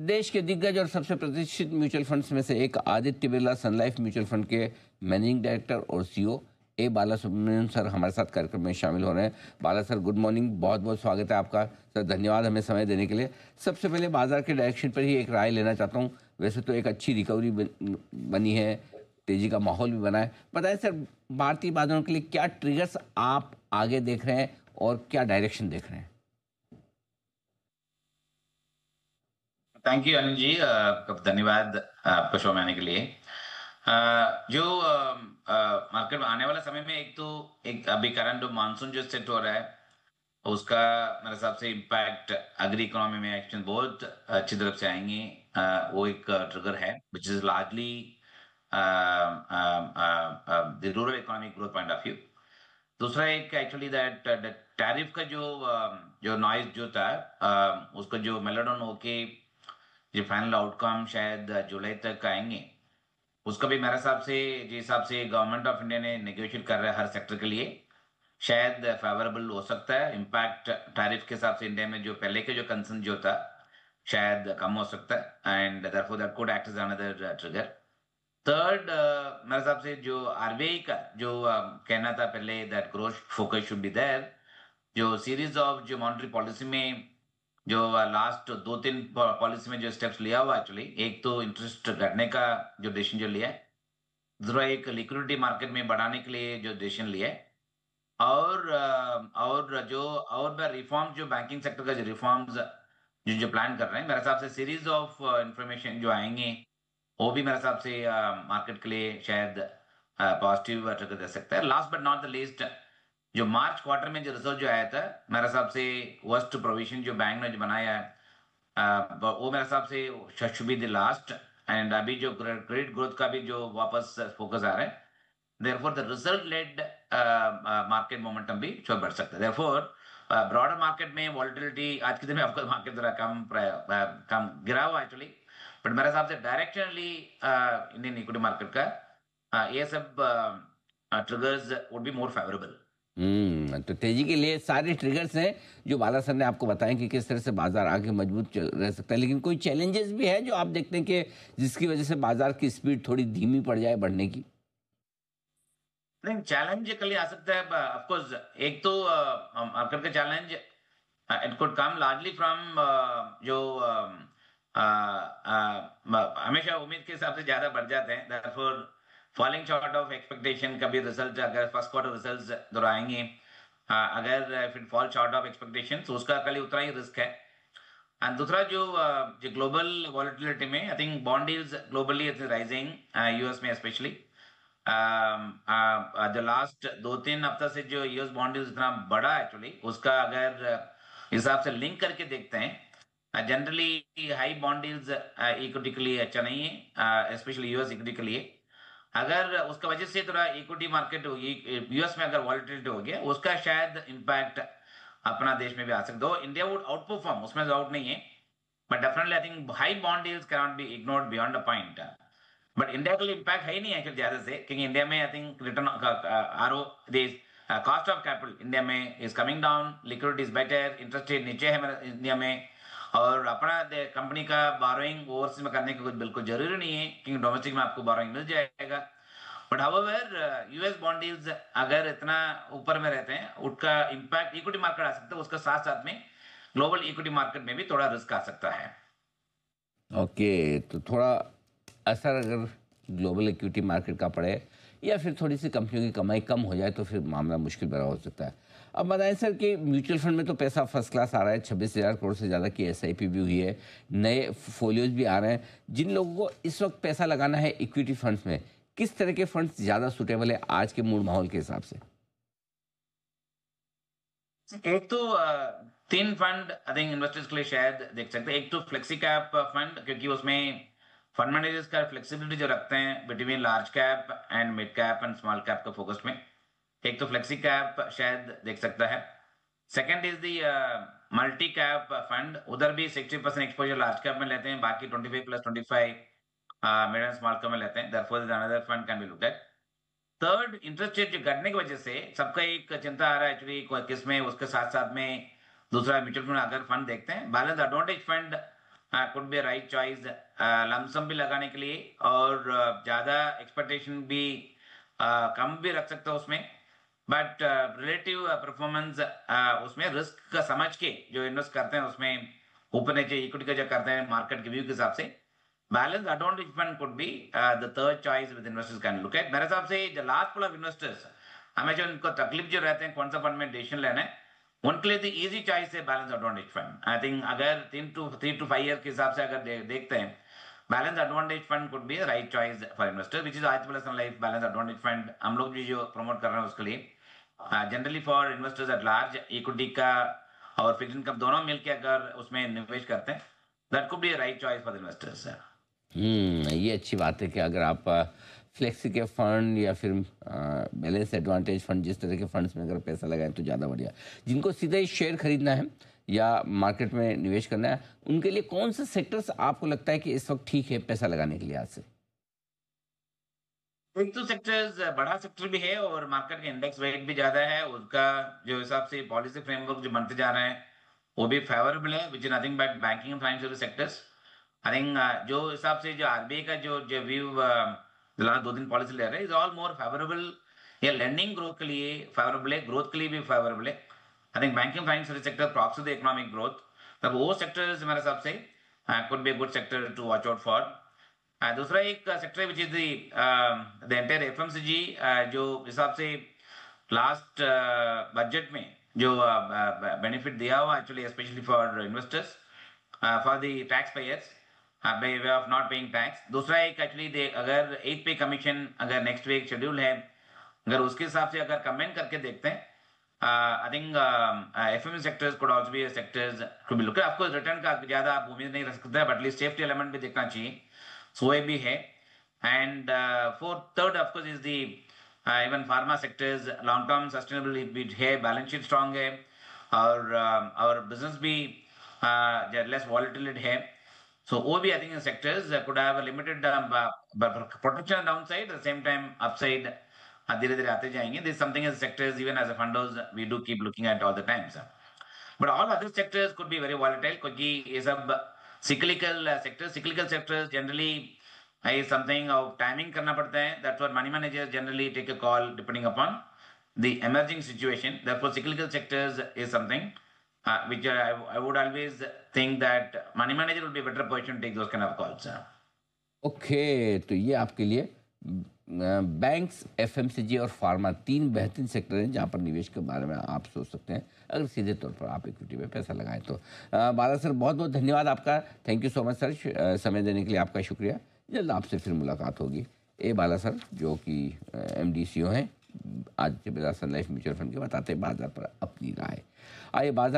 देश के दिग्गज और सबसे प्रतिष्ठित म्यूचुअल फंड्स में से एक Aditya Birla Sun life mutual fund के मैनेजिंग डायरेक्टर और सीईओ ए बाला सुब्रमण्यम सर हमारे साथ कार्यक्रम में शामिल हो रहे हैं। बाला सर, गुड मॉर्निंग, बहुत बहुत स्वागत है आपका। सर, धन्यवाद हमें समय देने के लिए। सबसे पहले बाजार के डायरेक्शन पर ही एक राय लेना चाहता हूँ। वैसे तो एक अच्छी रिकवरी बनी है, तेजी का माहौल भी बना है। बताएं सर, भारतीय बाजारों के लिए क्या ट्रिगर्स आप आगे देख रहे हैं और क्या डायरेक्शन देख रहे हैं? थैंक यू अनिल जी, धन्यवाद आपका शो में आने के लिए। जो मार्केट में आने वाला समय में एक अभी करंट मानसून जो सेट हो रहा है उसका मेरे हिसाब से इम्पैक्ट एग्री इकोनॉमी में एक्शन बहुत अच्छी तरफ से आएंगे। वो एक ट्रिगर है which is largely the rural economic growth point of view. दूसरा एक एक्चुअली दैट टैरिफ का जो नॉइज जो था उसका जो मेलोडॉन होके जो फाइनल आउटकम शायद जुलाई तक आएंगे, उसका भी मेरे हिसाब से जिस हिसाब से गवर्नमेंट ऑफ इंडिया ने नेगोशिएट कर रहा है हर सेक्टर के लिए, शायद फेवरेबल हो सकता है। इम्पैक्ट टैरिफ के हिसाब से इंडिया में जो पहले के जो कंसर्न जो था शायद कम हो सकता है, and therefore that could act as another trigger. Third, मेरे हिसाब से जो आरबीआई का जो कहना था पहले that growth focus should be there, जो सीरीज ऑफ जो मॉनेटरी पॉलिसी में जो लास्ट 2-3 पॉलिसी में जो स्टेप्स लिया हुआ एक्चुअली, एक तो इंटरेस्ट घटने का जो डिसीजन जो लिया है, दूसरा एक लिक्विडिटी मार्केट में बढ़ाने के लिए जो डिसीजन लिया है, और रिफॉर्म्स जो बैंकिंग सेक्टर का जो रिफॉर्म्स जो प्लान कर रहे हैं, मेरे हिसाब से सीरीज ऑफ इंफॉर्मेशन जो आएंगे वो भी मेरे हिसाब से मार्केट के लिए शायद पॉजिटिव ट्रिगर दे सकता है। Last but not the least, जो मार्च क्वार्टर में जो रिजल्ट जो आया था, मेरे हिसाब से वर्स्ट प्रोविजन जो बैंक ने जो बनाया है वो मेरे हिसाब से should be the last. And अभी जो क्रेडिट ग्रोथ का भी जो वापस फोकस आ रहा है, therefore the result led market momentum भी शो बढ़ सकता है। देयरफॉर ब्रॉडर मार्केट में वॉलेटिलिटी आज के दिन में आपको मार्केट थोड़ा कम गिरा हुआ एक्चुअली, बट मेरे हिसाब से डायरेक्शनली इंडियन इक्विटी मार्केट का ये सब triggers would be more favourable. तो तेजी के लिए सारे ट्रिगर्स हैं जो बाला सर ने आपको बताएं कि किस तरह से बाजार आगे मजबूत रह सकता है, लेकिन कोई चैलेंजेस भी है जो आप देखते हैं कि जिसकी वजह से बाजार की स्पीड थोड़ी धीमी पड़ जाए बढ़ने की? नहीं, चैलेंज कल आ सकता है ऑफ कोर्स। एक तो मार्केट का challenge it could come largely from जो हमेशा उम्मीद के हिसाब से ज्यादा बढ़ जाते हैं, therefore falling short of expectation. कभी रिजल्ट अगर फर्स्ट क्वार्टर रिजल्ट्स दोहराएंगे, अगर if it fall short of expectation तो उसका कल उतना ही रिस्क है। एंड दूसरा जो ग्लोबल वॉलेटिलिटी में I think bond yields globally is rising, US में स्पेशली जो लास्ट 2-3 हफ्ता से जो यूएस बॉन्ड यील्ड्स इतना बढ़ा एक्चुअली, उसका अगर हिसाब से लिंक करके देखते हैं, generally high bond yields equity के लिए अच्छा नहीं है, स्पेशली यूएस इक्विटी के लिए। अगर उसका वजह से थोड़ा इक्विटी मार्केट यूएस में अगर वॉलेटिलिटी हो गया, उसका शायद इम्पैक्ट अपना देश में भी आ सकता हो। इंडिया वुड आउट परफॉर्म, उसमें डाउट नहीं है, but definitely I think high bond yields can not be ignored beyond the point. But India के लिए इम्पैक्ट है ही नहीं एक्चुअली ज्यादा से, क्योंकि इंडिया में I think return RO cost of capital India में is coming down, liquidity is better, interest rate नीचे है मेरे इंडिया में, और अपना कंपनी का बोरोइंग ओवरसीज में करने की कुछ बिल्कुल जरूरी नहीं है, क्योंकि डोमेस्टिक में आपको बोरोइंग मिल जाएगा। But however US bond yields अगर इतना ऊपर में रहते हैं, उसका इम्पैक्ट इक्विटी मार्केट आ सकता है, उसका साथ साथ में ग्लोबल इक्विटी मार्केट में भी थोड़ा रिस्क आ सकता है। ओके, तो थोड़ा असर अगर ग्लोबल इक्विटी मार्केट का पड़े या फिर थोड़ी सी कंपनियों की कमाई कम हो जाए तो फिर मामला मुश्किल बना हो सकता है। अब बताएं सर कि म्यूचुअल फंड में तो पैसा फर्स्ट क्लास आ रहा है, 26,000 करोड़ से ज़्यादा की एसआईपी भी हुई है, नए फोलियोज भी आ रहे हैं। जिन लोगों को इस वक्त पैसा लगाना है इक्विटी फंड्स में, किस तरह के फंड्स ज़्यादा सूटेबल है आज के मूड माहौल के हिसाब से? एक तो 3 फंड आई थिंक इन्वेस्टर्स के लिए शायद देख सकते हैं। एक तो फ्लेक्सी कैप फंड, क्योंकि उसमें फंड मैनेजर्स का फ्लेक्सिबिलिटी जो रखते हैं between large cap and mid cap and small cap का फोकस में, एक तो फ्लेक्सी कैप शायद देख सकता है। Second is the multi cap fund, उधर भी 60% एक्सपोजर लार्ज कैप में लेते हैं, बाकी 25+25 मिड एंड स्मॉल कैप में लेते हैं, therefore another fund can be looked at. Third, interest rate जो घटने की वजह से सबका एक चिंता आ रहा है एक्चुअली किसमें, उसके साथ साथ में दूसरा म्यूचुअल फंड अगर फंड देखते हैं, balance advantage fund could be right choice lump sum भी लगाने के लिए, और ज्यादा एक्सपेक्टेशन भी कम भी रख सकते हो उसमें, बट रिलेटिव परफॉर्मेंस उसमें रिस्क का समझ के जो इन्वेस्ट करते हैं उसमें ऊपर नीचे इक्विटी का जो करते हैं मार्केट के व्यू के हिसाब से, balance advantage fund could be the third choice with investors can look at. मेरे हिसाब से the last pool of investors हमेशा उनको तकलीफ जो रहते हैं कौन सा फंड में डिसीजन लेना है, उनके लिए द इजी चॉइस है balance advantage fund. I think अगर 3 to 5 ईयर के हिसाब से अगर देखते हैं, balance advantage fund could be right choice for investor, which is Aditya Birla Sun Life balance advantage fund हम लोग भी जो प्रमोट कर रहे हैं उसके लिए। Generally for investors at large equity का और फिक्स्ड इनकम दोनों मिलकर अगर उसमें निवेश करते हैं, that could be a right choice for investors. ये अच्छी बात है कि अगर आप फ्लेक्सी के फंड या फिर बैलेंस एडवांटेज फंड जिस तरह के फंड्स में अगर पैसा लगाएं तो ज़्यादा बढ़िया। जिनको सीधा ही शेयर खरीदना है या मार्केट में निवेश करना है, उनके लिए कौन से सेक्टर्स आपको लगता है कि इस वक्त ठीक है पैसा लगाने के लिए आज से? एक तो सेक्टर्स बड़ा सेक्टर भी है और मार्केट का इंडेक्स वेट भी ज्यादा है, उसका जो हिसाब से पॉलिसी फ्रेमवर्क जो बनते जा रहे हैं वो भी फेवरेबल है, which is nothing but banking and financial sectors. I think जो हिसाब से जो आरबीआई का जो व्यू लास्ट 2 दिन पॉलिसी ले रहे हैं इज ऑल मोर फेवरेबल। ये लैंडिंग ग्रोथ के लिए फेवरेबल है, ग्रोथ के लिए भी फेवरेबल है। I think banking financial sector proxy the economic growth, तब वो सेक्टर्स मेरे हिसाब से could be good sector to watch out for. दूसरा एक sector which is the entire FMCG, जो हिसाब से लास्ट बजट में जो बेनिफिट दिया हुआ actually specially for investors for the tax payers by way of not paying tax. दूसरा एक एक्चुअली अगर 8 पे कमीशन अगर नेक्स्ट वीक शेड्यूल है, अगर उसके हिसाब से अगर कमेंट करके देखते हैं, I think FMC sectors could also be sectors to be look at. Of course return का ज्यादा आप उम्मीद नहीं रख सकते, बट एटलीस्ट सेफ्टी एलिमेंट भी देखना चाहिए, सो ये भी है। And third of course is the even pharma sectors, long term sustainable भी है, बैलेंस शीट स्ट्रांग है, और बिजनेस भी लेस वॉलेटिलिटी है, so OB I think sectors could have a limited protection downside, at the same time upside धीरे धीरे आते जाएंगे। This is something as sectors even as a fundos we do keep looking at all the times, but all other sectors could be very volatile क्योंकि ये सब cyclical sectors generally is something of timing करना पड़ता है। That's what money managers generally take a call depending upon the emerging situation. Therefore cyclical sectors is something which I would always think that money manager will be better position to take those kind of calls. Okay, तो ये आपके लिए banks, FMCG और pharma 3 बेहतरीन sector हैं जहाँ पर निवेश के बारे में आप सोच सकते हैं अगर सीधे तौर पर आप इक्विटी में पैसा लगाएं तो। बाला सर, बहुत बहुत धन्यवाद आपका। Thank you so much sir, समय देने के लिए आपका शुक्रिया। जल्द आपसे फिर मुलाकात होगी। ए बाला सर जो कि MD CEO हैं Aditya Birla Sun life mutual fund के, बताते हैं बाजार पर अपनी राय। आइए बाजार